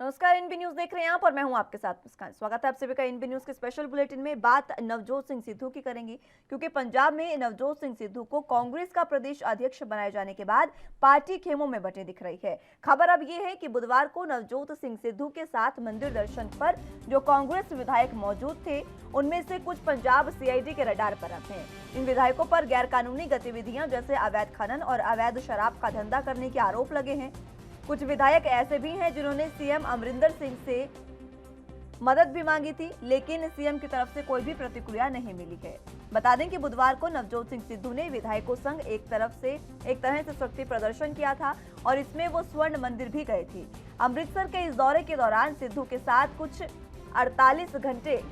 नमस्कार, NB news देख रहे हैं आप और मैं हूं आपके साथ मुस्कान। स्वागत है आप सभी का एनबी न्यूज के स्पेशल बुलेटिन में। बात नवजोत सिंह सिद्धू की करेंगे क्योंकि पंजाब में नवजोत सिंह सिद्धू को कांग्रेस का प्रदेश अध्यक्ष बनाए जाने के बाद पार्टी खेमों में बंटे दिख रही है। खबर अब ये है कि बुधवार को नवजोत सिंह सिद्धू के साथ मंदिर दर्शन पर जो कांग्रेस विधायक मौजूद थे उनमें से कुछ पंजाब सीआईडी के रडार पर अब हैं। इन विधायकों पर गैर कानूनी गतिविधियां जैसे अवैध खनन और अवैध शराब का धंधा करने के आरोप लगे हैं। कुछ विधायक ऐसे भी हैं जिन्होंने सीएम अमरिंदर सिंह से मदद भी मांगी थी, लेकिन सीएम की तरफ से कोई भी प्रतिक्रिया नहीं मिली है। बता दें कि बुधवार को नवजोत सिंह सिद्धू ने विधायकों संग एक तरह से शक्ति प्रदर्शन किया था और इसमें वो स्वर्ण मंदिर भी गए थे। अमृतसर के इस दौरे के दौरान सिद्धू के साथ कुछ 48 घंटे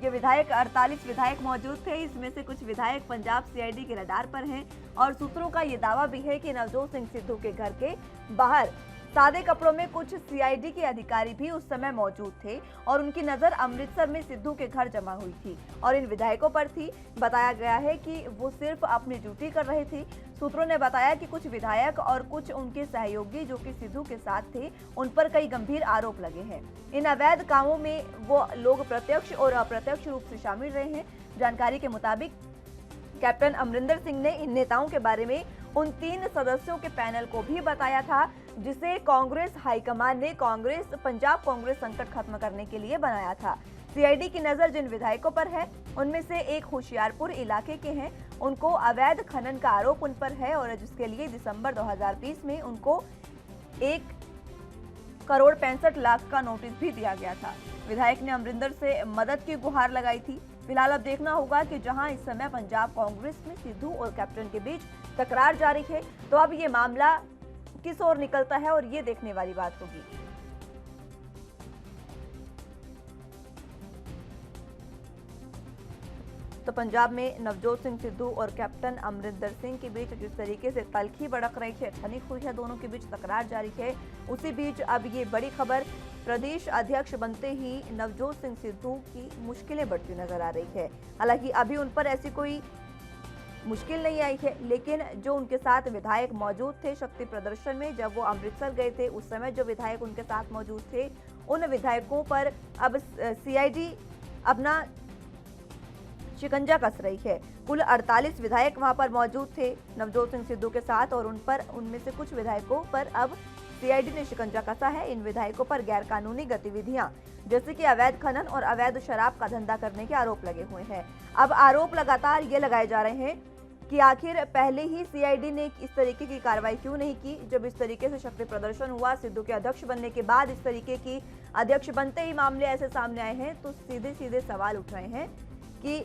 ये 48 विधायक मौजूद थे। इसमें से कुछ विधायक पंजाब सीआईडी के रडार पर हैं और सूत्रों का ये दावा भी है कि नवजोत सिंह सिद्धू के घर के बाहर सादे कपड़ों में कुछ सीआईडी के अधिकारी भी उस समय मौजूद थे और उनकी नजर अमृतसर में सिद्धू के घर जमा हुई थी और इन विधायकों पर थी। बताया गया है कि वो सिर्फ अपनी ड्यूटी कर रहे थे। सूत्रों ने बताया कि कुछ विधायक और कुछ उनके सहयोगी जो कि सिद्धू के साथ थे उन पर कई गंभीर आरोप लगे हैं। इन अवैध कामों में वो लोग प्रत्यक्ष और अप्रत्यक्ष रूप से शामिल रहे हैं। जानकारी के मुताबिक कैप्टन अमरिंदर सिंह ने इन नेताओं के बारे में उन 3 सदस्यों के पैनल को भी बताया था जिसे कांग्रेस हाईकमान ने पंजाब कांग्रेस संकट खत्म करने के लिए बनाया था। सीआईडी की नजर जिन विधायकों पर है उनमें से एक होशियारपुर इलाके के हैं। उनको अवैध खनन का आरोप उन पर है और जिसके लिए दिसंबर 2020 में उनको 1,65,00,000 का नोटिस भी दिया गया था। विधायक ने अमरिंदर से मदद की गुहार लगाई थी। फिलहाल अब देखना होगा कि जहां इस समय पंजाब कांग्रेस में सिद्धू और कैप्टन के बीच तकरार जारी है, तो अब ये मामला किस ओर निकलता है और ये देखने वाली बात होगी। तो पंजाब में नवजोत सिंह सिद्धू और कैप्टन अमरिंदर सिंह के बीच जिस तरीके से तल्खी भड़क रही है, ठनिक हुई है, दोनों के बीच तकरार जारी है, उसी बीच अब ये बड़ी खबर प्रदेश अध्यक्ष बनते ही नवजोत सिंह सिद्धू की मुश्किलें बढ़ती नजर आ रही है। हालांकि अभी उन पर ऐसी कोई मुश्किल नहीं आई है, लेकिन जो उनके साथ विधायक मौजूद थे शक्ति प्रदर्शन में, जब वो अमृतसर गए थे उस समय जो विधायक उनके साथ मौजूद थे उन विधायकों पर अब सीआईडी अपना शिकंजा कस रही है। कुल 48 विधायक वहां पर मौजूद थे नवजोत सिंह सिद्धू के साथ और उनमें से कुछ विधायकों पर अब सीआईडी ने शिकंजा कसा है। इन विधायकों पर गैर कानूनी गतिविधियां जैसे कि अवैध खनन और अवैध शराब का धंधा करने के आरोप लगे हुए हैं। अब आरोप लगातार ये लगाए जा रहे हैं कि आखिर पहले ही सीआईडी ने इस तरीके की कार्रवाई क्यों नहीं की। जब इस तरीके से शक्ति प्रदर्शन हुआ सिद्धू के अध्यक्ष बनने के बाद, इस तरीके की अध्यक्ष बनते ही मामले ऐसे सामने आए हैं, तो सीधे सीधे सवाल उठ रहे हैं कि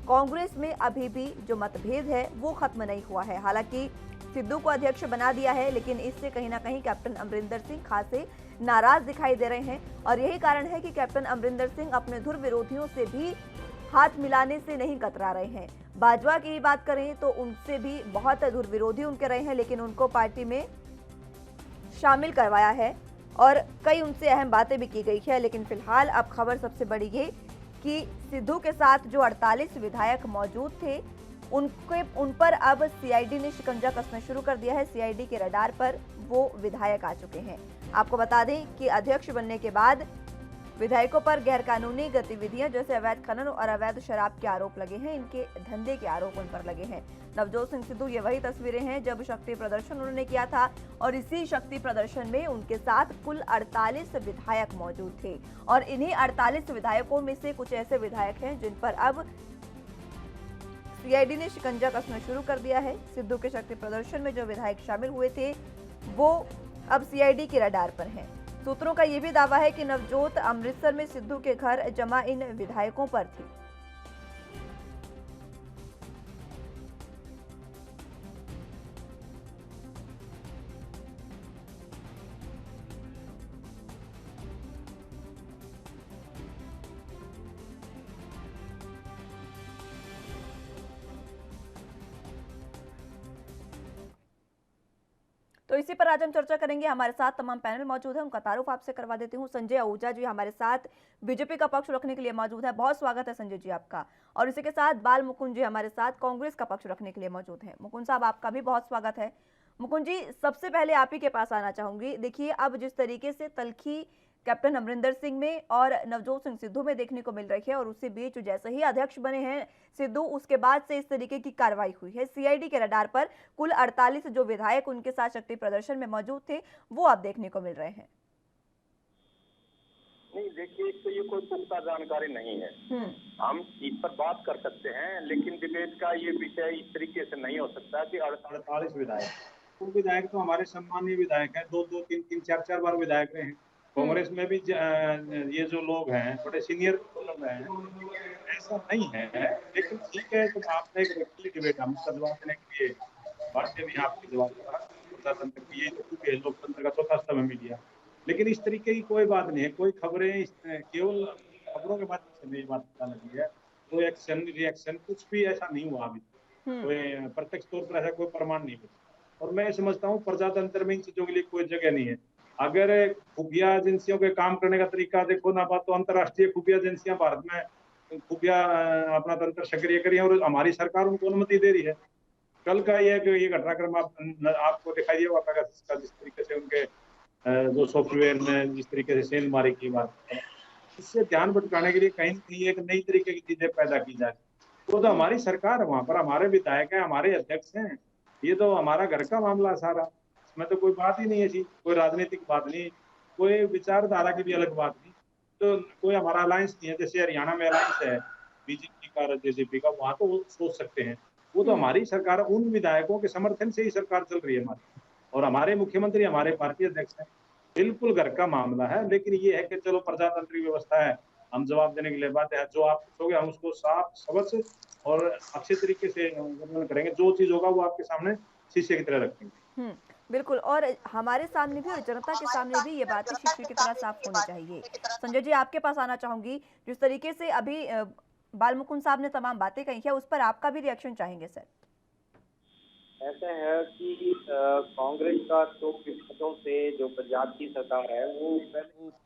कांग्रेस में अभी भी जो मतभेद है वो खत्म नहीं हुआ है। हालांकि सिद्धू को अध्यक्ष बना दिया है, लेकिन इससे कहीं ना कहीं कैप्टन अमरिंदर सिंह खासे नाराज दिखाई दे रहे हैं और यही कारण है कि कैप्टन अमरिंदर सिंह अपने धुर विरोधियों से भी हाथ मिलाने से नहीं कतरा रहे हैं। भाजपा की बात करें तो उनसे भी बहुत धुर विरोधी उनके रहे हैं, लेकिन उनको पार्टी में शामिल करवाया है और कई उनसे अहम बातें भी की गई है। लेकिन फिलहाल अब खबर सबसे बड़ी ये कि सिद्धू के साथ जो 48 विधायक मौजूद थे उन पर अब सीआईडी ने शिकंजा कसना शुरू कर दिया है। सीआईडी के रडार पर वो विधायक आ चुके हैं। आपको बता दें कि अध्यक्ष बनने के बाद विधायकों पर गैरकानूनी गतिविधियां जैसे अवैध खनन और अवैध शराब के आरोप लगे हैं, इनके धंधे के आरोप उन पर लगे हैं। नवजोत सिंह सिद्धू ये वही तस्वीरें हैं जब शक्ति प्रदर्शन उन्होंने किया था और इसी शक्ति प्रदर्शन में उनके साथ कुल 48 विधायक मौजूद थे और इन्हीं 48 विधायकों में से कुछ ऐसे विधायक हैं जिन पर अब सीआईडी ने शिकंजा कसना शुरू कर दिया है। सिद्धू के शक्ति प्रदर्शन में जो विधायक शामिल हुए थे वो अब सीआईडी के रडार पर हैं। सूत्रों का यह भी दावा है कि नवजोत अमृतसर में सिद्धू के घर जमा इन विधायकों पर थी। तो इसी पर आज हम चर्चा करेंगे। हमारे साथ तमाम पैनल मौजूद है, उनका तारुफ आपसे करवा देती हूँ। संजय आहूजा जी हमारे साथ बीजेपी का पक्ष रखने के लिए मौजूद है, बहुत स्वागत है संजय जी आपका। और इसी के साथ बाल मुकुंद जी हमारे साथ कांग्रेस का पक्ष रखने के लिए मौजूद है। मुकुंद साहब आपका भी बहुत स्वागत है। मुकुंद जी, सबसे पहले आप ही के पास आना चाहूंगी। देखिए, अब जिस तरीके से तल्खी कैप्टन अमरिंदर सिंह में और नवजोत सिंह सिद्धू में देखने को मिल रही है। और उसी बीच जैसे ही अध्यक्ष बने हैं सिद्धू, उसके बाद से इस तरीके की कार्रवाई हुई है। सीआईडी के रडार पर कुल 48 जो विधायक उनके साथ शक्ति प्रदर्शन में मौजूद थे वो अब देखने को मिल रहे हैं। नहीं देखिए, तो ये कोई पुख्ता जानकारी नहीं है। हम इस पर बात कर सकते हैं, लेकिन डिबेट का ये विषय इस तरीके से नहीं हो सकता कि 48 विधायक, वो विधायक तो हमारे सम्मानीय विधायक हैं, 2-2, 3-3, 4-4 बार विधायक रहे हैं। कांग्रेस में भी ये जो लोग हैं बड़े सीनियर लोग हैं, ऐसा नहीं है। लेकिन ठीक है, तो आपने एक व्यक्ति डिबेट हम जवाब देने के लिए बातें भी आपकी जवाब प्रजातंत्र की ये तो लोकतंत्र का चौथा स्तंभ है मीडिया। लेकिन इस तरीके की कोई बात नहीं है, कोई खबरें केवल खबरों के माध्यम से नहीं बात पता लगी है, कोई एक्शन रिएक्शन कुछ भी ऐसा नहीं हुआ अभी, कोई प्रत्यक्ष तौर पर ऐसा कोई प्रमाण नहीं मिला। और मैं समझता हूँ प्रजातंत्र में इन चीजों के लिए कोई जगह नहीं है। अगर खुफिया एजेंसियों के काम करने का तरीका देखो ना, बात तो अंतर्राष्ट्रीय खुफिया एजेंसियां भारत में खुफिया अपना तंत्र सक्रिय करी है और हमारी सरकार उनको अनुमति दे रही है। कल का ये घटनाक्रम आपको दिखाई दिया होगा, जिस तरीके से उनके जो सॉफ्टवेयर में जिस तरीके से सेल मारी की बात है, इससे ध्यान भटकाने के लिए कहीं न कहीं एक नई तरीके की चीजें पैदा की जाए। वो तो हमारी सरकार है, वहां पर हमारे विधायक हैं, हमारे अध्यक्ष हैं, ये तो हमारा घर का मामला सारा, इसमें तो कोई बात ही नहीं है जी, कोई राजनीतिक बात नहीं, कोई विचारधारा की भी अलग बात नहीं, तो कोई हमारा अलायंस नहीं है। जैसे हरियाणा में अलायंस है बीजेपी का और जेजेपी का, वहां तो वो सोच सकते हैं। वो तो हमारी सरकार, उन विधायकों के समर्थन से ही सरकार चल रही है हमारी, और हमारे मुख्यमंत्री हमारे पार्टी अध्यक्ष हैं। बिल्कुल घर का मामला है। लेकिन ये है कि चलो प्रजातंत्र की व्यवस्था है, हम जवाब देने के लिए बात है, जो आप पूछोगे हम उसको साफ सबक और अच्छे तरीके से वर्णन करेंगे। जो चीज होगा वो आपके सामने शीशे की तरह रखेंगे। बिल्कुल, और हमारे सामने भी और जनता के सामने भी ये बातें शीशे की तरह साफ होनी चाहिए। संजय जी, आपके पास आना चाहूंगी। जिस तरीके से अभी बाल मुकुंद साहब ने तमाम बातें कही है, उस पर आपका भी रिएक्शन चाहेंगे सर। ऐसा है कि कांग्रेस का तो विपक्षों से जो पंजाब की सरकार है वो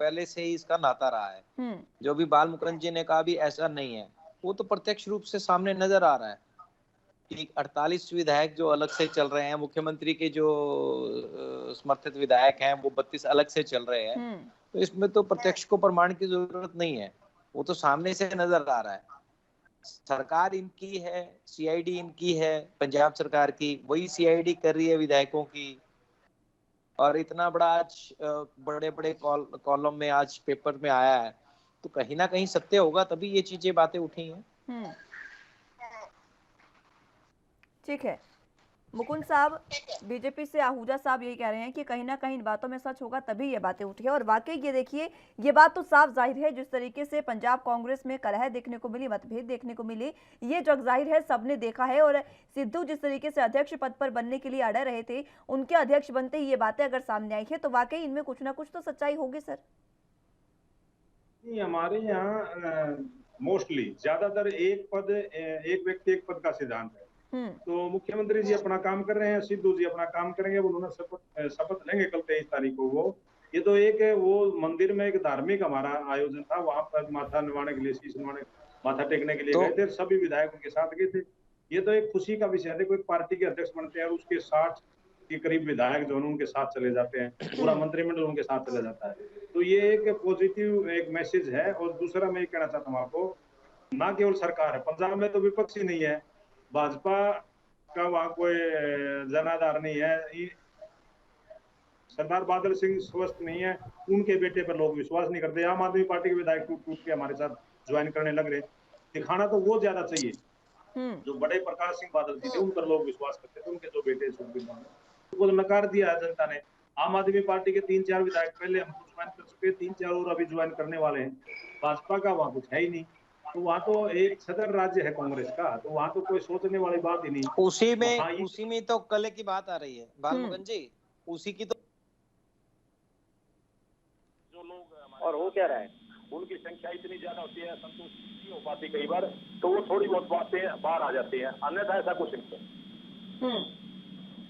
पहले से ही इसका नाता रहा है। जो भी बाल मुकुंद जी ने कहा भी ऐसा नहीं है, वो तो प्रत्यक्ष रूप से सामने नजर आ रहा है कि 48 विधायक जो अलग से चल रहे हैं, मुख्यमंत्री के जो समर्थित विधायक हैं वो 32 अलग से चल रहे हैं। तो इसमें तो प्रत्यक्ष को प्रमाण की जरूरत नहीं है, वो तो सामने से नजर आ रहा है। सरकार इनकी है, सीआईडी इनकी है, पंजाब सरकार की, वही सीआईडी कर रही है विधायकों की। और इतना बड़ा आज बड़े बड़े कॉलम में आज पेपर में आया है, तो कहीं ना कहीं सत्य होगा, तभी ये चीजें बातें उठी हैं। ठीक है मुकुंद साहब, बीजेपी से आहूजा साहब यही कह रहे हैं कि कहीं ना कहीं इन बातों में सच होगा तभी ये बातें उठी है। और वाकई ये देखिए, ये बात तो साफ जाहिर है, जिस तरीके से पंजाब कांग्रेस में कलह देखने को मिली, मतभेद देखने को मिली, ये जग जाहिर है, सबने देखा है। और सिद्धू जिस तरीके से अध्यक्ष पद पर बनने के लिए अड़े रहे थे, उनके अध्यक्ष बनते ही ये बातें अगर सामने आई है तो वाकई इनमें कुछ ना कुछ तो सच्चाई होगी सर। हमारे यहाँ मोस्टली ज्यादातर एक व्यक्ति एक पद का सिद्धांत है। तो मुख्यमंत्री जी अपना काम कर रहे हैं, सिद्धू जी अपना काम करेंगे, उन्होंने शपथ लेंगे कल 23 तारीख को। वो ये तो एक है, वो मंदिर में एक धार्मिक हमारा आयोजन था, वहां पर माथा नवाने के लिए, शीश नवाने, माथा टेकने के लिए गए थे, सभी विधायक उनके साथ गए थे। ये तो एक खुशी का विषय है। कोई पार्टी के अध्यक्ष बनते हैं और उसके 60 के करीब विधायक जो उनके साथ चले जाते हैं, पूरा मंत्रिमंडल उनके साथ चला जाता है, तो ये एक पॉजिटिव एक मैसेज है। और दूसरा मैं ये कहना चाहता हूँ आपको, ना केवल सरकार है, पंजाब में तो विपक्ष ही नहीं है, भाजपा का वहां कोई जनाधार नहीं है, सरदार बादल सिंह स्वस्थ नहीं है, उनके बेटे पर लोग विश्वास नहीं करते। आम आदमी पार्टी के विधायक टूट के हमारे साथ ज्वाइन करने लग रहे। दिखाना तो वो ज्यादा चाहिए, जो बड़े प्रकाश सिंह बादल जी थे उन पर लोग विश्वास करते थे, उनके जो बेटे उनको नकार दिया है जनता ने। आम आदमी पार्टी के 3-4 विधायक पहले हम ज्वाइन कर चुके, 3-4 और अभी ज्वाइन करने वाले हैं। भाजपा का वहां कुछ है ही नहीं, तो वहाँ तो एक सदर राज्य है कांग्रेस का, तो वहाँ तो कोई सोचने वाली बात ही नहीं। उसी में तो कल की बात आ रही है बाल मुकुंद जी, उसी की तो जो लोग और हो क्या रहा है, उनकी संख्या इतनी ज्यादा होती है, संतुष्ट नहीं हो पाती कई बार, तो वो थोड़ी बहुत बातें बाहर आ जाती है, अन्यथा ऐसा कुछ नहीं।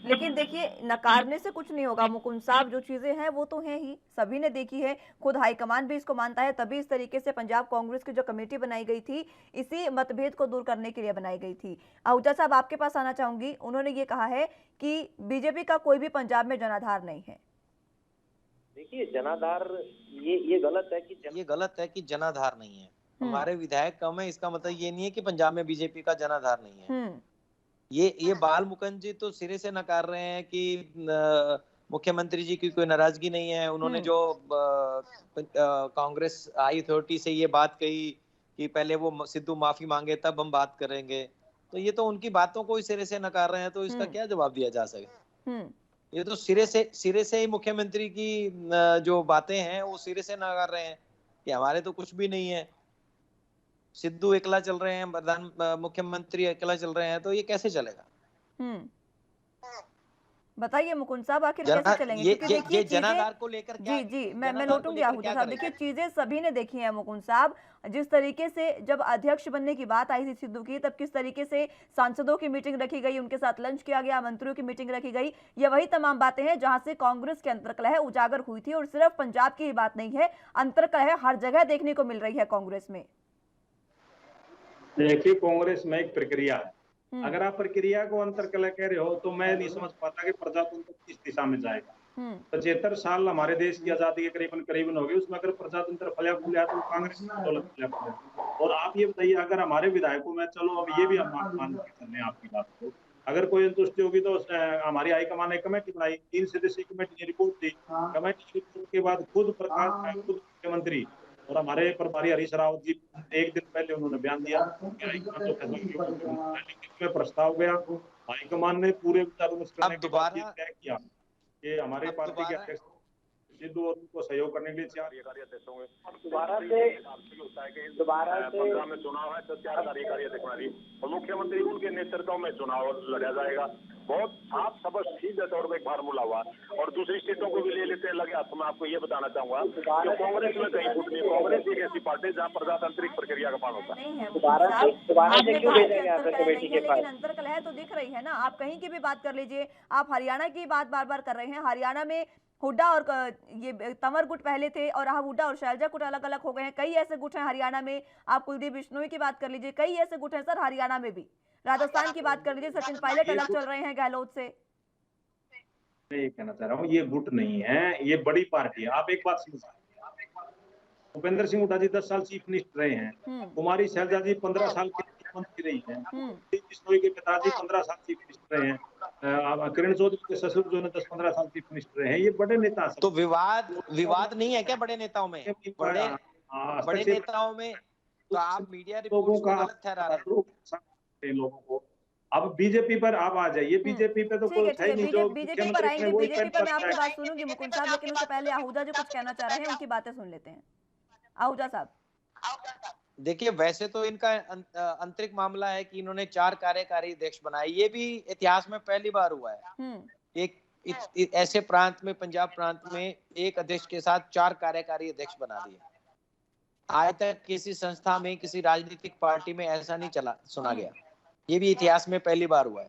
लेकिन देखिए, नकारने से कुछ नहीं होगा मुकुंद साहब, जो चीजें हैं वो तो हैं ही, सभी ने देखी है, खुद हाईकमान भी इसको मानता है। तभी इस तरीके से पंजाब कांग्रेस की जो कमेटी बनाई गई थी, इसी मतभेद को दूर करने के लिए बनाई गई थी। आहूजा साहब, आपके पास आना चाहूंगी। उन्होंने ये कहा है कि बीजेपी का कोई भी पंजाब में जनाधार नहीं है। देखिए जनाधार ये गलत है कि जनाधार नहीं है। हमारे विधायक कम है, इसका मतलब ये नहीं है कि पंजाब में बीजेपी का जनाधार नहीं है। ये बाल मुकुंद जी तो सिरे से नकार रहे हैं कि मुख्यमंत्री जी की कोई नाराजगी नहीं है। उन्होंने जो कांग्रेस हाई अथॉरिटी से ये बात कही कि पहले वो सिद्धू माफी मांगे तब हम बात करेंगे, तो ये तो उनकी बातों को ही सिरे से नकार रहे हैं, तो इसका क्या जवाब दिया जा सके। ये तो सिरे से ही मुख्यमंत्री की जो बातें हैं वो सिरे से नकार रहे हैं कि हमारे तो कुछ भी नहीं है, सिद्धू एकला चल रहे हैं, मुख्यमंत्री एकला चल रहे हैं, तो ये कैसे चलेगा। बताइए मुकुंद साहब, आखिर कैसे चलेंगे? क्योंकि देखिए जनाधार को लेकर जी मैं लौटूंगी आहूजा साहब। देखिए चीजें सभी ने देखी है मुकुंद साहब, जिस तरीके से जब अध्यक्ष बनने की बात आई थी सिद्धू की, तब किस तरीके से सांसदों की मीटिंग रखी गई, उनके साथ लंच किया गया, मंत्रियों की मीटिंग रखी गई। ये वही तमाम बातें हैं जहां से कांग्रेस के अंतर्कलह उजागर हुई थी। और सिर्फ पंजाब की ही बात नहीं है, अंतर्कलह हर जगह देखने को मिल रही है कांग्रेस में। देखिए कांग्रेस में एक प्रक्रिया है, अगर आप प्रक्रिया को अंतर्कलह कह रहे हो तो मैं नहीं समझ पाता कि प्रजातंत्र किस दिशा में जाएगा। 75 साल हमारे देश की आजादी के करीबन हो गए, उसमें अगर प्रजातंत्र फलिया फूलिया तो कांग्रेस फलिया फूलिया। और आप ये बताइए, अगर हमारे विधायकों में, चलो अब ये भी हम मान के चलने आपकी बात को, अगर कोई संतुष्टि होगी तो हमारी हाईकमान ने कमेटी बनाई, 3 सदस्यीय कमेटी ने रिपोर्ट दी। कमेटी की रिपोर्ट के बाद खुद मुख्यमंत्री और हमारे प्रभारी हरीश रावत जी एक दिन पहले उन्होंने बयान दिया में प्रस्ताव गया, हाईकमान ने पूरे विचार विमर्श करने के बाद तय किया कि हमारे पार्टी के अध्यक्ष सिद्धू और उनको सहयोग करने के लिए 4 कार्यकारी अध्यक्ष होंगे। दोबारा से 15 में चुनाव है तो 4 कार्यकारी अध्यक्ष बना और मुख्यमंत्री उनके नेतृत्व में चुनाव लड़ा जाएगा। बहुत साफ स्पष्ट सीधे तौर पर एक फार्मूला हुआ और दूसरी स्टेटों को भी ले लेते लगे। तो मैं आपको ये बताना चाहूंगा कि कांग्रेस में कहीं फुट नहीं, कांग्रेस एक ऐसी पार्टी जहाँ प्रजातांत्रिक प्रक्रिया का पालन होता है। लेकिन अंतर्कलह तो दिख रही है ना, आप कहीं की भी बात कर लीजिए। आप हरियाणा की बात बार बार कर रहे हैं, हरियाणा में हुड्डा और ये तंवर गुट पहले थे और अब हुड्डा और शैलजा गुट अलग अलग हो गए हैं। कई ऐसे गुट हैं हरियाणा में, आप कुलदीप बिश्नोई की बात कर लीजिए, कई ऐसे गुट हैं सर हरियाणा में भी। राजस्थान की बात कर लीजिए, सचिन पायलट अलग चल रहे हैं गहलोत से। मैं ये कहना चाह रहा हूँ, ये गुट नहीं है, ये बड़ी पार्टी है। आप एक बात समझिए, भूपेंद्र सिंह हुड्डा जी 10 साल चीफ मिनिस्टर रहे हैं, कुमारी शैलजा जी 15 साल की मंत्री रही हैं, बिश्नोई के पिताजी 15 साल चीफ मिनिस्टर रहे हैं, किरण चौधरी के ससुर जो 10-15 साल चीफ मिनिस्टर रहे हैं। ये बड़े नेता हैं। तो विवाद नहीं है क्या बड़े नेताओं में? बड़े नेताओं में तो आप मीडिया रिपोर्ट्स को गलत ठहरा रहे हैं लोगों को। अब बीजेपी पर आप आ जाइए, बीजेपी पे तो कोई है नहीं जो बीजेपी पर आएंगे। बीजेपी पर मैं आपकी बात सुनूंगी मुकुंद साहब, लेकिन उससे पहले आहूजा जी कुछ कहना चाह रहे हैं, उनकी बातें सुन लेते हैं। आहूजा साहब, देखिए वैसे तो इनका आंतरिक मामला है कि इन्होंने 4 कार्यकारी अध्यक्ष बनाए, ये भी इतिहास में पहली बार हुआ है। एक ऐसे प्रांत में, पंजाब प्रांत में एक अध्यक्ष के साथ 4 कार्यकारी अध्यक्ष बना दिए। आज तक किसी संस्था में, किसी राजनीतिक पार्टी में ऐसा नहीं सुना गया, ये भी इतिहास में पहली बार हुआ है।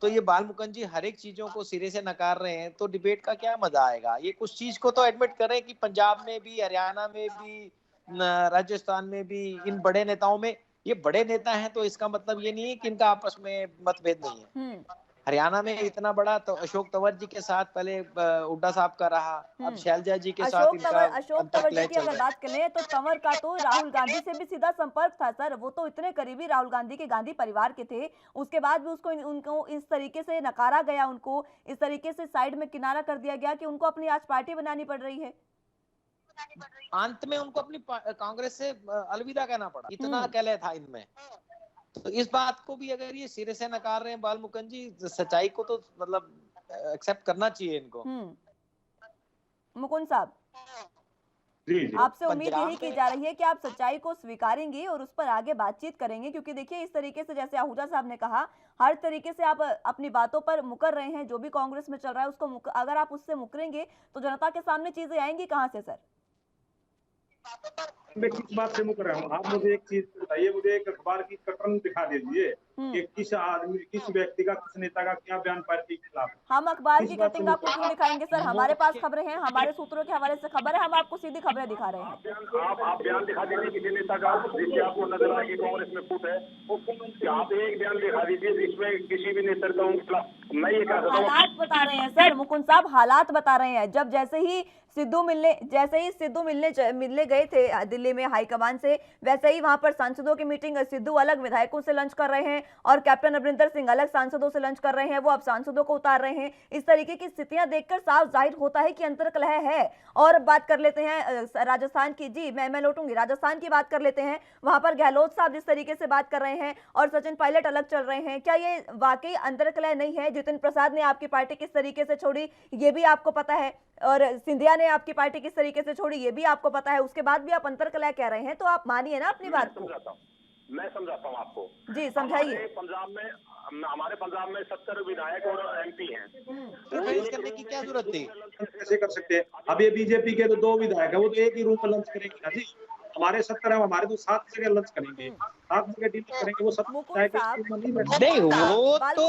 तो ये बाल मुकुंद जी हर एक चीजों को सिरे से नकार रहे हैं, तो डिबेट का क्या मजा आएगा। ये कुछ चीज को तो एडमिट करें कि पंजाब में भी, हरियाणा में भी, राजस्थान में भी इन बड़े नेताओं में ये बड़े नेता हैं, तो इसका मतलब ये नहीं है कि इनका आपस में मतभेद नहीं है। हरियाणा में इतना बड़ा तो अशोक तंवर जी के साथ पहले हुड्डा साहब का रहा, अब शैलजा जी के साथ अशोक तंवर जी की अगर बात करें तो तंवर का तो राहुल गांधी से भी सीधा संपर्क था सर। वो तो इतने करीबी राहुल गांधी के, गांधी परिवार के थे, उसके बाद भी उनको इस तरीके से नकारा गया, उनको इस तरीके से साइड में किनारा कर दिया गया कि उनको अपनी आज पार्टी बनानी पड़ रही है। अंत में उनको अपनी कांग्रेस से अलविदा कहना पड़ा, इतना कलह था इनमें। तो इस बात को भी अगर ये सिरे से नकार रहे हैं बाल मुकुंद जी, सच्चाई को तो मतलब एक्सेप्ट करना चाहिए इनको। मुकुंद साहब, आपसे उम्मीद यही की जा रही है कि आप सच्चाई को स्वीकारेंगे और उस पर आगे बातचीत करेंगे, क्योंकि देखिए इस तरीके से जैसे आहूजा साहब ने कहा, हर तरीके से आप अपनी बातों पर मुकर रहे हैं। जो भी कांग्रेस में चल रहा है उसको अगर आप उससे मुकरेंगे तो जनता के सामने चीजें आएंगी कहां से सर? मैं किस बात से मुकर रहा हूँ? आप मुझे एक चीज बताइए, मुझे एक अखबार की कटन दिखा दीजिए कि किस आदमी, किस व्यक्ति का, किस नेता का क्या बयान पार्टी के खिलाफ। हम अखबार किस की बात से कटिंग आपको क्यों दिखाएंगे सर? हमारे पास खबरें हैं, हमारे सूत्रों के हवाले से खबर है, हम आपको सीधी खबरें दिखा रहे हैं। आप बयान दिखा दीजिए किसी नेता का जिससे आपको नजर आए कि कांग्रेस में फूट है, वो आप एक बयान दिखा दीजिए जिसमें किसी भी नेता का खिलाफ। मैं ये कह सकता हूँ, हालात बता रहे हैं सर, मुकुंद साहब हालात बता रहे हैं। जब जैसे ही सिद्धू मिलने गए थे दिल्ली में हाईकमान से, वैसे ही वहां पर सांसदों की मीटिंग, सिद्धू अलग विधायकों से लंच कर रहे हैं और कैप्टन अमरिंदर सिंह अलग सांसदों से लंच कर रहे हैं, वो अब सांसदों को उतार रहे हैं। इस तरीके की स्थितियां देखकर साफ जाहिर होता है कि अंतर्कलह है। और बात कर लेते हैं राजस्थान की। जी मैं लौटूंगी, राजस्थान की बात कर लेते हैं। वहां पर गहलोत साहब जिस तरीके से बात कर रहे हैं और सचिन पायलट अलग चल रहे हैं, क्या ये वाकई अंतर्कलह नहीं है? जितिन प्रसाद ने आपकी पार्टी किस तरीके से छोड़ी ये भी आपको पता है, और सिंधिया ने आपकी पार्टी किस तरीके से छोड़ी ये भी आपको पता है। उसके बाद भी आप अंतर्कलह कह रहे हैं, तो आप मानिए ना अपनी बात को। मैं समझाता हूँ आपको। जी समझाइए। हमारे पंजाब में 70 विधायक और MP हैं। इंटरफेरेंस करने की क्या जरूरत थी? कैसे कर सकते हैं? अब ये बीजेपी के तो 2 विधायक है, वो तो एक ही रूम में लंच करेंगे ना जी। हमारे 70 है, हमारे तो 7 जगह लंच करेंगे, 7 जगह डिनर करेंगे। वो 7 विधायक नहीं, वो तो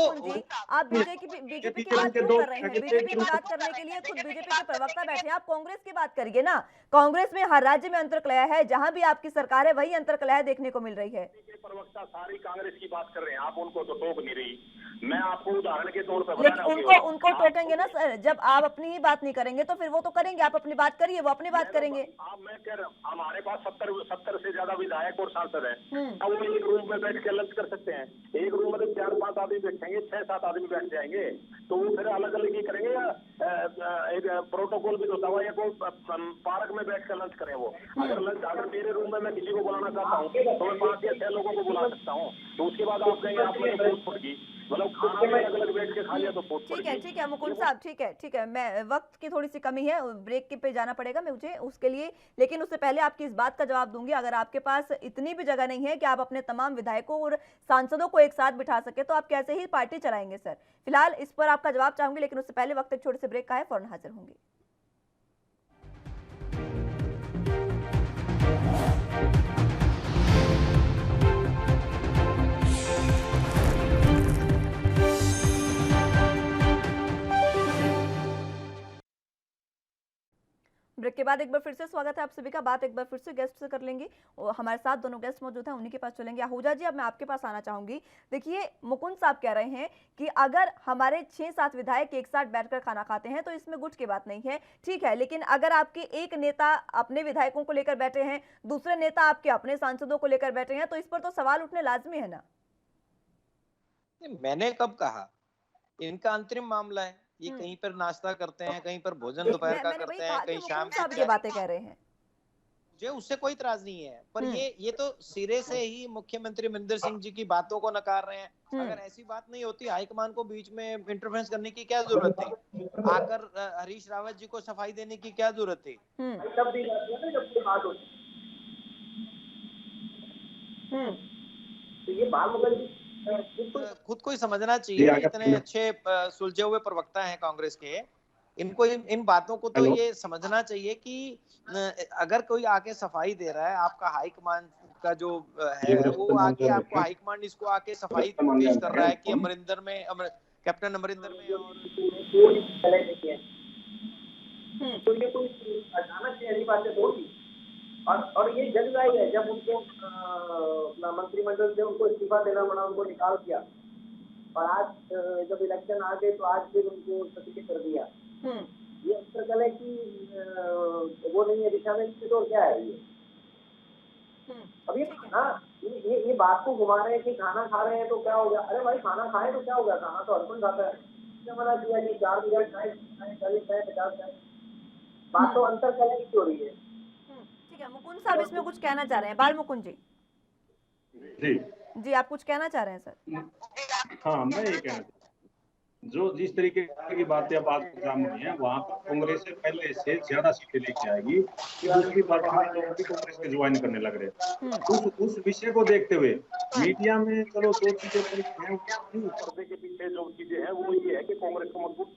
आप बीजेपी की बात क्यों कर रहे हैं? बीजेपी की बात करने के लिए खुद बीजेपी के प्रवक्ता बैठे हैं, आप कांग्रेस की बात करिए ना। कांग्रेस में हर राज्य में अंतर्कलह है, जहां भी आपकी सरकार है वही अंतर्कलह देखने को मिल रही है। प्रवक्ता सारी कांग्रेस की बात कर रहे हैं, आप उनको तो टोक नहीं रही। मैं आपको उदाहरण के तौर पर लेकिन उनको टोकेंगे ना सर, जब आप अपनी ही बात नहीं करेंगे तो फिर वो तो करेंगे। आप अपनी बात करिए, वो अपनी बात करेंगे। मैं कह रहा हूँ हमारे पास 70 से ज्यादा विधायक और सांसद हैं। अब वो एक रूम में बैठ के लंच कर सकते हैं। एक रूम में 4-5 आदमी बैठेंगे, 6-7 आदमी बैठ जाएंगे, तो वो फिर अलग अलग ही करेंगे या एक प्रोटोकॉल भी होता हुआ या कोई पार्क में बैठ कर लंच करें। वो अगर मेरे रूम में मैं किसी को बुलाना चाहता हूँ तो मैं 5 या 6 लोगों को बुला सकता हूँ। तो उसके बाद आप कहेंगे आपने फूट फुट की, मतलब खाना में अलग अलग बैठ के खा लिया तो फूट फुट की। ठीक है मुकुंद साहब, ठीक है। मैं वक्त की थोड़ी सी कमी है, ब्रेक के पे जाना पड़ेगा मुझे उसके लिए, लेकिन उससे पहले आपकी इस बात का जवाब दूंगी। अगर आपके पास इतनी भी जगह नहीं है कि आप अपने तमाम विधायकों और सांसदों को एक साथ बिठा सके, तो आप कैसे ही पार्टी चलाएंगे सर? फिलहाल इस पर आपका जवाब चाहूंगी, लेकिन उससे पहले वक्त एक छोटे से ब्रेक का है, फौरन हाजिर होंगी। ब्रेक के बाद एक बार फिर से स्वागत है आप सभी का। बात एक बार फिर से गेस्ट से कर लेंगे, और हमारे साथ दोनों गेस्ट मौजूद हैं, उन्हीं के पास चलेंगे। आहूजा जी, अब मैं आपके पास आना चाहूंगी। देखिए मुकुंद साहब कह रहे हैं कि अगर हमारे 6-7 विधायक एक साथ बैठकर खाना खाते हैं तो इसमें गुट की बात नहीं है, ठीक है। लेकिन अगर आपके एक नेता अपने विधायकों को लेकर बैठे हैं, दूसरे नेता आपके अपने सांसदों को लेकर बैठे हैं, तो इस पर तो सवाल उठने लाजमी है ना। मैंने कब कहा? इनका अंतरिम मामला है। ये कहीं पर नाश्ता करते हैं, कहीं पर भोजन दोपहर का करते हैं, कहीं शाम की ये बातें कह रहे हैं। मुझे उससे कोई इतराज नहीं है, पर ये तो सिरे से ही मुख्यमंत्री अमरिंदर सिंह जी की बातों को नकार रहे हैं। अगर ऐसी बात नहीं होती, हाईकमान को बीच में इंटरफेरेंस करने की क्या जरूरत थी? आकर हरीश रावत जी को सफाई देने की क्या जरूरत थी? तो ये बाल मुकुंद खुद को ही समझना चाहिए। इतने अच्छे सुलझे हुए प्रवक्ता हैं कांग्रेस के, इनको इन बातों को तो ये समझना चाहिए कि अगर कोई आके सफाई दे रहा है, आपका हाईकमान का जो है वो आके आपको हाईकमान इसको आके सफाई पेश कर रहा है कि अमरिंदर में कैप्टन अमरिंदर में तो ये कोई अचानक से ऐसी बातें होगी। और ये जग जाहिर है, जब उनको मंत्रिमंडल से उनको इस्तीफा देना पड़ा, उनको निकाल दिया, और आज जब इलेक्शन आ गए तो आज फिर उनको सत्यापित कर दिया। ये अंतर्कलह की वो नहीं है, दिशा में तो क्या है ये? अब ये बात को घुमा रहे हैं कि खाना खा रहे हैं तो क्या हो गया। अरे भाई खाना खाए तो क्या हो गया, खाना तो हर कोई खाता है। क्या मना किया कि 4 मिनट खाए, 40 खाए, 50 खाए? बात तो अंतर्कलह की हो रही है। ठीक है मुकुंद साहब, इसमें कुछ कहना चाह रहे हैं? बाल मुकुंद जी जी आप कुछ कहना चाह रहे हैं सर? हाँ, मैं ये कहना चाहता हूँ, जो जिस तरीके की बातें अब आज प्रोग्राम हुई है, वहाँ पर कांग्रेस से पहले से ज्यादा सीटें लेके आएगी कि दूसरी पार्टी में लोग भी कांग्रेस में ज्वाइन करने लग रहे। उस विषय को देखते हुए मीडिया में चलो 2 चीजें पर्दे के पीछे जो चीजें हैं वो ये है कि कांग्रेस को मजबूत,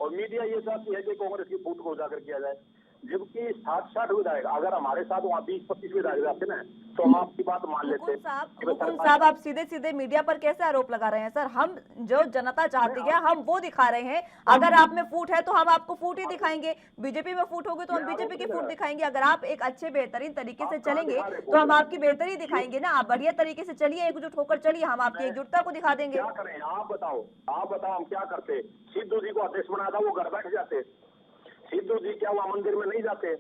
और मीडिया ये चाहती है कि कांग्रेस की फूट को उजागर किया जाए। जबकि 60 विधायक, अगर हमारे साथ वहाँ 20-25 विधायक जाते ना तो हम आपकी बात मान लेते। मुकुंद साहब, आप सीधे सीधे मीडिया पर कैसे आरोप लगा रहे हैं सर? हम जो जनता चाहती है हम वो दिखा रहे हैं। अगर आप में फूट है तो हम आपको फूट ही दिखाएंगे, बीजेपी में फूट होगी तो हम बीजेपी की फूट दिखाएंगे। अगर आप एक अच्छे बेहतरीन तरीके से चलेंगे तो हम आपकी बेहतरी दिखाएंगे ना। आप बढ़िया तरीके से चलिए, एकजुट होकर चलिए, हम आपकी एकजुटता को दिखा देंगे। क्या करें आप बताओ हम क्या करते? सिद्धू जी को अध्यक्ष बना था, वो घर बैठ जाते। सिद्धू जी क्या वहाँ मंदिर में नहीं जाते?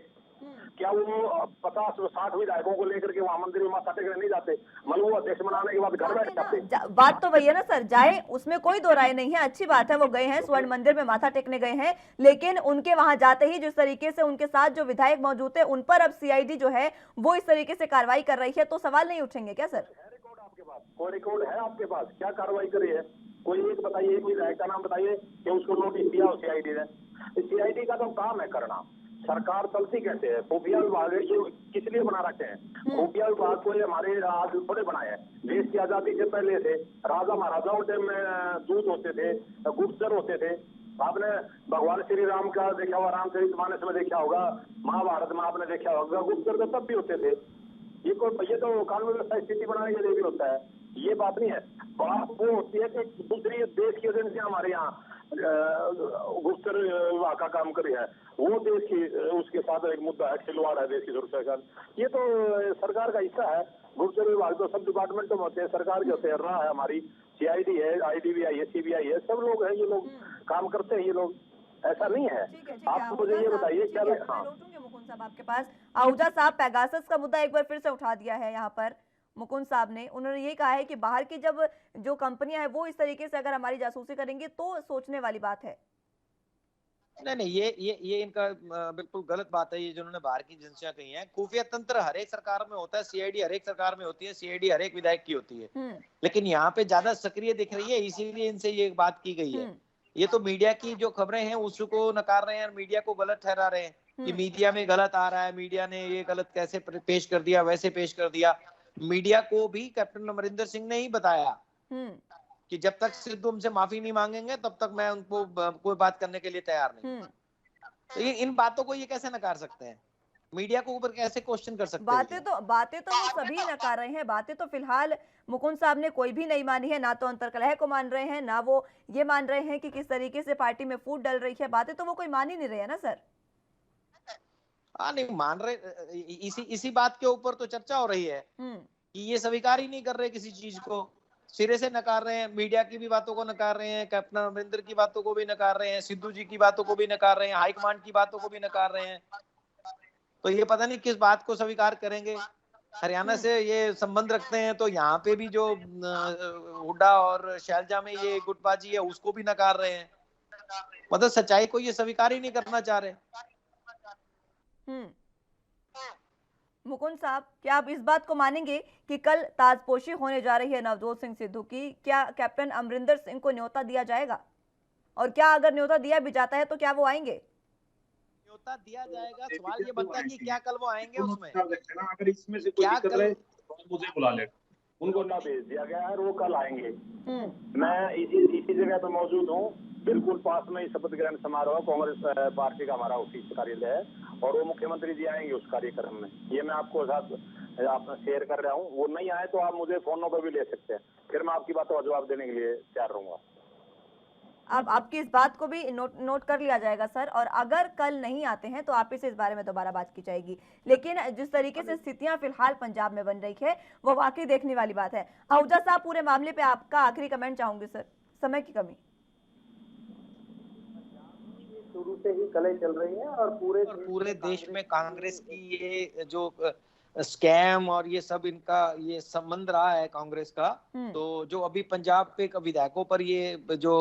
क्या वो 50-60 विधायकों को लेकर के वहाँ मंदिर में माथा टेकने नहीं जाते? मतलब वो अध्यक्ष बनाने के बाद घर बैठ जाते। बात तो वही है ना सर, जाए उसमें कोई दो राय नहीं है, अच्छी बात है, वो गए हैं स्वर्ण मंदिर में माथा टेकने गए हैं, लेकिन उनके वहां जाते ही जिस तरीके से उनके साथ जो विधायक मौजूद थे उन पर अब सीआईडी जो है वो इस तरीके से कार्रवाई कर रही है, तो सवाल नहीं उठेंगे क्या सर? रिकॉर्ड आपके पास, कोई रिकॉर्ड है आपके पास? क्या कार्रवाई करी है? कोई एक बताइए, एक विधायक का नाम बताइए कि उसको नोटिस दिया हो सीआईडी ने। सीआईडी का तो काम है करना। सरकार चलती कैसे है? खुफिया विभाग ये किस लिए बना रखे हैं? खुफिया विभाग को ये हमारे आज थोड़े बनाए हैं। देश की आजादी से पहले से राजा महाराजाओं के में दूत होते थे, गुप्तचर होते थे। आपने भगवान श्री राम का देखा होगा, रामचरितमानस में देखा होगा, महाभारत में आपने देखा होगा, गुप्तचर तो तब भी होते थे। ये तो कानून व्यवस्था स्थिति बनाने के लिए भी होता है, ये बात नहीं है। बात वो होती है कि दूसरी देश की एजेंसियां हमारे यहाँ गुप्तचर विभाग का काम करी है, वो देश की उसके साथ एक मुद्दा है, खिलवाड़ है देश की सुरक्षा का। ये तो सरकार का हिस्सा है। गुप्तचर विभाग तो सब डिपार्टमेंटों में होते हैं, सरकार के होते हैं। रहा है हमारी सीआईडी है, आईडीबीआई है, सीबीआई है, सब लोग हैं, ये लोग काम करते हैं। ये लोग ऐसा नहीं है। आप मुझे ये बताइए क्या? लौटूंगे मुकुंद साहब आपके पास। आहूजा साहब, पेगासस का मुद्दा एक बार फिर से उठा दिया है यहाँ पर मुकुंद साहब ने। उन्होंने ये कहा है कि बाहर की जब जो कंपनियां हैं वो इस तरीके से अगर हमारी जासूसी करेंगी तो सोचने वाली बात है। नहीं, ये इनका बिल्कुल गलत बात है। ये जिन्होंने बाहर की एजेंसियां कही हैं, खुफिया तंत्र हर एक सरकार में होता है, सीआईडी हर एक सरकार में होती है, सीआईडी हर एक विधायक की होती है, लेकिन यहाँ पे ज्यादा सक्रिय दिख रही है, इसीलिए इनसे ये बात की गई है। ये तो मीडिया की जो खबरें हैं उसको नकार रहे हैं, मीडिया को गलत ठहरा रहे हैं कि मीडिया में गलत आ रहा है, मीडिया ने ये गलत कैसे पेश कर दिया, वैसे पेश कर दिया। मीडिया को भी कैप्टन अमरिंदर सिंह ने ही बताया कि जब तक सिद्धू हमसे माफी नहीं मांगेंगे तब तक मैं उनको कोई बात करने के लिए तैयार नहीं। तो ये इन बातों को ये कैसे नकार सकते हैं? मीडिया को ऊपर कैसे क्वेश्चन कर सकते हैं? बातें तो वो सभी नकार रहे हैं। बातें तो फिलहाल मुकुंद साहब ने कोई भी नहीं मानी है, ना तो अंतरकलह को मान रहे हैं, ना वो ये मान रहे हैं कि किस तरीके से पार्टी में फूट डल रही है। बातें तो वो कोई मान ही नहीं रहे है ना सर। नहीं मान रहे, इसी बात के ऊपर तो चर्चा हो रही है कि ये स्वीकार ही नहीं कर रहे किसी चीज को, सिरे से नकार रहे हैं। मीडिया की भी बातों को नकार रहे हैं, कैप्टन अमरिंदर की बातों को भी नकार रहे हैं, सिद्धू जी की बातों को भी नकार रहे हैं, हाईकमांड की बातों को भी नकार रहे हैं। तो ये पता नहीं किस बात को स्वीकार करेंगे। हरियाणा से ये संबंध रखते हैं तो यहाँ पे भी जो हुड्डा और शैलजा में ये गुटबाजी है उसको भी नकार रहे हैं। मतलब सच्चाई को ये स्वीकार ही नहीं करना चाह रहे। मुकुंद साहब, क्या आप इस बात को मानेंगे कि कल ताजपोशी होने जा रही है नवजोत सिंह सिद्धू की? क्या कैप्टन अमरिंदर सिंह को न्योता दिया जाएगा? और क्या अगर न्योता दिया भी जाता है तो क्या वो आएंगे? न्योता दिया जाएगा, सवाल ये बनता है कि क्या कल वो आएंगे उसमें? अगर इसमें से कोई दिक्कत रहे तो मुझे बुला ले। उनको ना भेज दिया गया है, वो कल आएंगे। मैं इसी जगह पर मौजूद हूँ, बिल्कुल पास में ही शपथ ग्रहण समारोह कांग्रेस पार्टी का हमारा ऑफिस कार्यालय है, और वो मुख्यमंत्री जी आएंगे उस कार्यक्रम में। ये मैं आपको साथ अपना शेयर कर रहा हूँ। वो नहीं आए तो आप मुझे फोन पर भी ले सकते हैं, फिर मैं आपकी बातों का जवाब देने के लिए तैयार रहूंगा। अब आपकी इस बात को भी नोट कर लिया जाएगा सर, और अगर कल नहीं आते हैं तो आप से इस बारे में दोबारा बात की जाएगी। लेकिन जिस तरीके से स्थितियां फिलहाल पंजाब में बन रही है वो वाकई देखने वाली बात है। आहूजा साहब, पूरे मामले पे आपका आखिरी कमेंट चाहूंगी सर, समय की कमी। शुरू से ही कलह चल रही है और पूरे देश में कांग्रेस की ये जो स्कैम और ये सब इनका ये संबंध रहा है कांग्रेस का। तो जो अभी पंजाब के विधायकों पर ये जो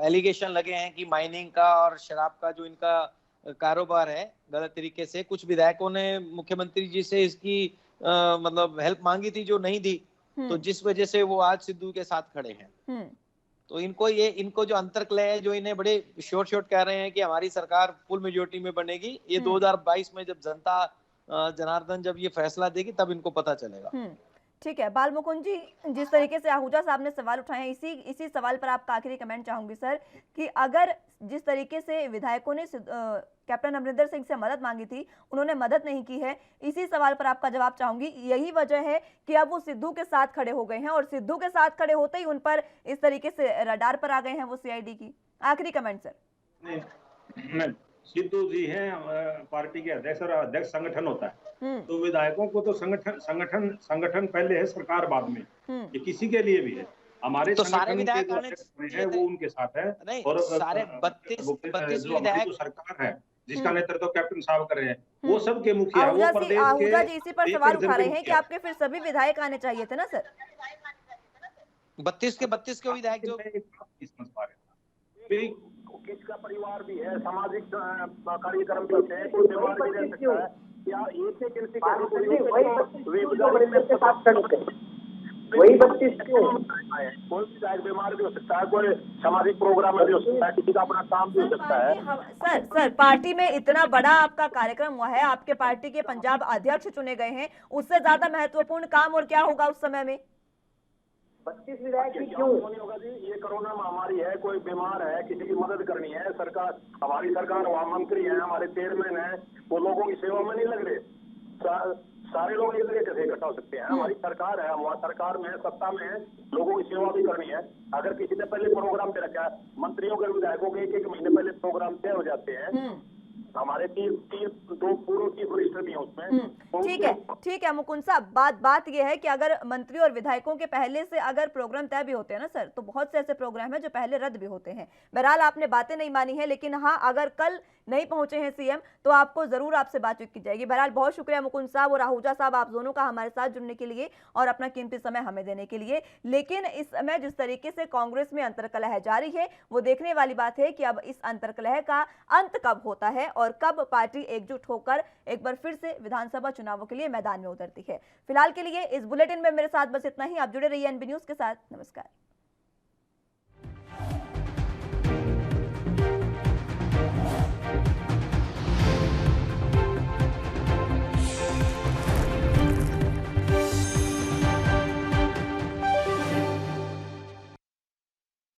एलिगेशन लगे हैं कि माइनिंग का और शराब का जो इनका कारोबार है गलत तरीके से, कुछ विधायकों ने मुख्यमंत्री जी से इसकी मतलब हेल्प मांगी थी जो नहीं दी, तो जिस वजह से वो आज सिद्धू के साथ खड़े हैं। तो इनको जो अंतरकलह है, जो इन्हें बड़े शॉर्ट कह रहे हैं कि हमारी सरकार फुल मेजोरिटी में बनेगी, ये 2022 में जब जनता जनार्दन जब ये फैसला देगी तब इनको पता चलेगा। ठीक है बाल मुकुंद जी, जिस तरीके से आहूजा साहब ने सवाल उठाए हैं, इसी सवाल पर आपका आखिरी कमेंट चाहूंगी सर, कि अगर जिस तरीके से विधायकों ने कैप्टन अमरिंदर सिंह से मदद मांगी थी, उन्होंने मदद नहीं की है, इसी सवाल पर आपका जवाब चाहूंगी। यही वजह है कि अब वो सिद्धू के साथ खड़े हो गए हैं और सिद्धू के साथ खड़े होते ही उन पर इस तरीके से रडार पर आ गए हैं वो सीआईडी की। आखिरी कमेंट सर। नहीं, सिद्धू जी हैं पार्टी के अध्यक्ष और अध्यक्ष संगठन होता है, तो विधायकों को तो संगठन पहले है, सरकार बाद में। ये किसी के लिए भी है, हमारे तो सारे संगठन विधायक के जो वो उनके साथ है। नहीं, और सारे 32 विधायक, जो सरकार है जिसका नेतृत्व कैप्टन साहब कर रहे हैं, वो सबके मुखिया है, वो आहूजा प्रदेश जी इसी पर सवाल उठा रहे हैं कि आपके फिर सभी विधायक आने चाहिए थे ना सर। 32 के विधायक जो समझ पा रहे हैं, किसका परिवार भी है, सामाजिक कार्यक्रम करते हैं, कोई बीमार भी रह सकता है, या वही 32 क्यों? कोई विधायक बीमार भी हो सकता है, कोई सामाजिक प्रोग्राम में भी हो सकता है, किसी का अपना काम भी हो सकता है। सर पार्टी में इतना बड़ा आपका कार्यक्रम हुआ है, आपके पार्टी के पंजाब अध्यक्ष चुने गए हैं, उससे ज्यादा महत्वपूर्ण काम और क्या होगा उस समय में? 32 विधायक क्यों नहीं होगा जी? ये कोरोना महामारी है, कोई बीमार है, किसी की मदद करनी है, सरकार, हमारी सरकार, वहाँ मंत्री हैं, हमारे चेयरमैन हैं, वो लोगों की सेवा में नहीं लग रहे। सारे लोग एक जगह कैसे इकट्ठा हो सकते हैं? हमारी सरकार है, हम वहाँ सरकार में है, सत्ता में है, लोगों की सेवा भी करनी है। अगर किसी ने पहले प्रोग्राम पे रखा है, मंत्रियों के विधायकों के एक महीने पहले प्रोग्राम तय हो जाते हैं। हमारे दो पूर्व चीफ मिनिस्टर भी हैं उसमें। ठीक है मुकुंद साहब, बात यह है कि अगर मंत्री और विधायकों के पहले से अगर प्रोग्राम तय भी होते हैं ना सर, तो बहुत से ऐसे प्रोग्राम हैं जो पहले रद्द भी होते हैं। बहरहाल आपने बातें नहीं मानी है, लेकिन हाँ, अगर कल नहीं पहुंचे हैं सीएम तो आपको जरूर आपसे बातचीत की जाएगी। बहरहाल बहुत शुक्रिया मुकुंद साहब और आहूजा साहब, आप दोनों का हमारे साथ जुड़ने के लिए और अपना कीमती समय हमें देने के लिए। लेकिन इस समय जिस तरीके से कांग्रेस में अंतर्कलह जारी है, वो देखने वाली बात है कि अब इस अंतर्कलह का अंत कब होता है और कब पार्टी एकजुट होकर एक बार फिर से विधानसभा चुनावों के लिए मैदान में उतरती है। फिलहाल के लिए इस बुलेटिन में मेरे साथ बस इतना ही। आप जुड़े रहिए एनबी न्यूज के साथ। नमस्कार।